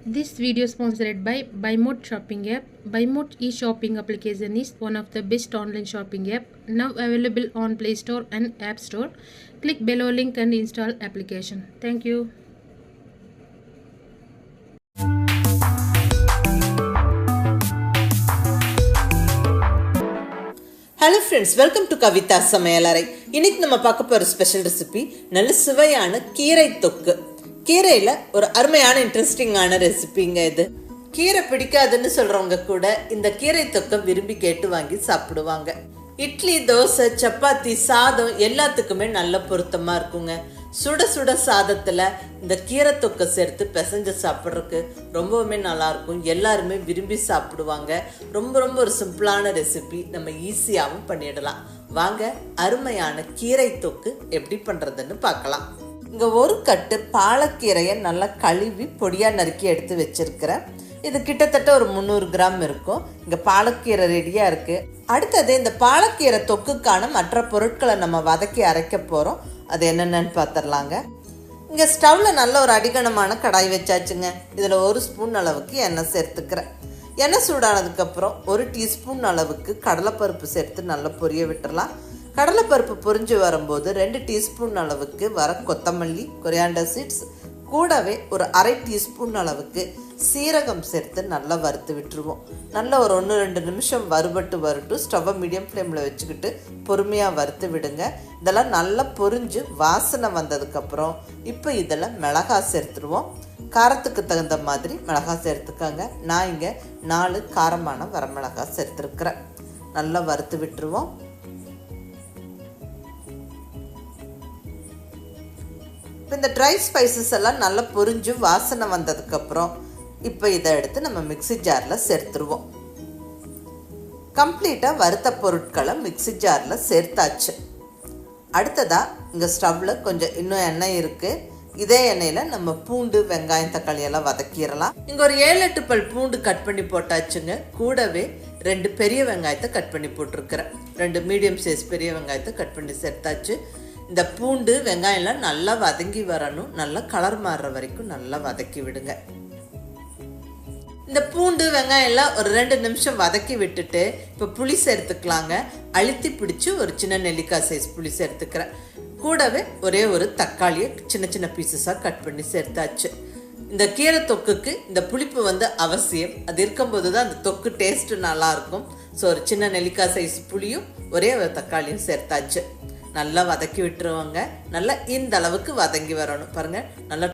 This video is sponsored by BuyMode shopping app. BuyMode e-shopping application is one of the best online shopping app now available on Play Store and App Store. Click below link and install application. Thank you. Hello friends, welcome to Kavitha சமையலறை. இன்னைக்கு நம்ம பார்க்க போகிற special recipe நல்ல சுவையான கீரை தொக்கு. கீரையில் ஒரு அருமையான இன்ட்ரெஸ்டிங்கான ரெசிபிங்க இது. கீரை பிடிக்காதுன்னு சொல்கிறவங்க கூட இந்த கீரை தொக்கை விரும்பி கேட்டு வாங்கி சாப்பிடுவாங்க. இட்லி, தோசை, சப்பாத்தி, சாதம் எல்லாத்துக்குமே நல்ல பொருத்தமாக இருக்குங்க. சுட சுட சாதத்தில் இந்த கீரை தொக்கை சேர்த்து பிசைஞ்சு சாப்பிட்றதுக்கு ரொம்பவுமே நல்லாயிருக்கும். எல்லாருமே விரும்பி சாப்பிடுவாங்க. ரொம்ப ரொம்ப ஒரு சிம்பிளான ரெசிபி, நம்ம ஈஸியாகவும் பண்ணிடலாம். வாங்க அருமையான கீரை தொக்கு எப்படி பண்ணுறதுன்னு பார்க்கலாம். இங்கே ஒரு கட்டு பாலக்கீரையை நல்லா கழுவி பொடியாக நறுக்கி எடுத்து வச்சிருக்கிறேன். இது கிட்டத்தட்ட ஒரு 300 கிராம் இருக்கும். இங்கே பாலக்கீரை ரெடியாக இருக்குது. அடுத்தது இந்த பாலக்கீரை தொக்குக்கான மற்ற பொருட்களை நம்ம வதக்கி அரைக்க போகிறோம். அது என்னென்னு பார்த்துடலாங்க. இங்கே ஸ்டவ்வில் நல்ல ஒரு அடிகனமான கடாய் வச்சாச்சுங்க. இதில் 1 ஸ்பூன் அளவுக்கு எண்ணெய் சேர்த்துக்கிறேன். எண்ணெய் சூடானதுக்கப்புறம் 1 டீஸ்பூன் அளவுக்கு கடலைப்பருப்பு சேர்த்து நல்லா பொரிய விட்டுடலாம். கடலைப்பருப்பு பொரிஞ்சு வரும்போது 2 டீஸ்பூன் அளவுக்கு வர கொத்தமல்லி, கொரியாண்டர் சீட்ஸ், கூடவே ஒரு 1/2 டீஸ்பூன் அளவுக்கு சீரகம் சேர்த்து நல்லா வறுத்து விட்டுருவோம். நல்லா ஒரு 1-2 நிமிஷம் வரட்டும். ஸ்டவ்வை மீடியம் ஃப்ளேமில் வச்சுக்கிட்டு பொறுமையாக வறுத்து விடுங்க. இதெல்லாம் நல்லா பொரிஞ்சு வாசனை வந்ததுக்கப்புறம் இப்போ இதில் மிளகாய் சேர்த்துருவோம். காரத்துக்கு தகுந்த மாதிரி மிளகாய் சேர்த்துக்கோங்க. நான் இங்கே 4 காரமான வரமிளகாய் சேர்த்துருக்குறேன். நல்லா வறுத்து விட்டுருவோம். இந்த ட்ரை ஸ்பைசஸ் எல்லாம் நல்லா பொரிஞ்சு வாசனை வந்ததுக்கப்புறம் இப்போ இதை எடுத்து நம்ம மிக்ஸி ஜாரில் சேர்த்துருவோம். கம்ப்ளீட்டாக வறுத்த பொருட்களை மிக்ஸி ஜாரில் சேர்த்தாச்சு. அடுத்ததாக இங்கே ஸ்டவ்வில் கொஞ்சம் இன்னும் எண்ணெய் இருக்குது. இதே எண்ணெயில் நம்ம பூண்டு, வெங்காயம், தக்காளி எல்லாம் வதக்கிடலாம். இங்கே ஒரு 7-8 பல் பூண்டு கட் பண்ணி போட்டாச்சுங்க. கூடவே 2 பெரிய வெங்காயத்தை கட் பண்ணி போட்டிருக்கிறேன். 2 மீடியம் சைஸ் பெரிய வெங்காயத்தை கட் பண்ணி சேர்த்தாச்சு. இந்த பூண்டு, வெங்காயம்லாம் நல்லா வதங்கி வரணும். நல்லா கலர் மாறுற வரைக்கும் நல்லா வதக்கி விடுங்க. இந்த பூண்டு, வெங்காயம் எல்லாம் ஒரு 2 நிமிஷம் வதக்கி விட்டுட்டு இப்போ புளி சேர்த்துக்கலாங்க. அழுத்தி பிடிச்சி ஒரு சின்ன நெல்லிக்காய் சைஸ் புளி சேர்த்துக்கிறேன். கூடவே ஒரே ஒரு தக்காளியை சின்ன சின்ன பீசஸாக கட் பண்ணி சேர்த்தாச்சு. இந்த கீரை தொக்குக்கு இந்த புளிப்பு அவசியம். அது இருக்கும்போது தான் அந்த தொக்கு டேஸ்ட்டு நல்லாயிருக்கும். ஸோ ஒரு சின்ன நெல்லிக்காய் சைஸ் புளியும் ஒரே ஒரு தக்காளியும் சேர்த்தாச்சு. நல்லா வதக்கி விட்டுருவாங்க. நல்லா இந்த அளவுக்கு வதங்கி வரணும். பாருங்கள், நல்லா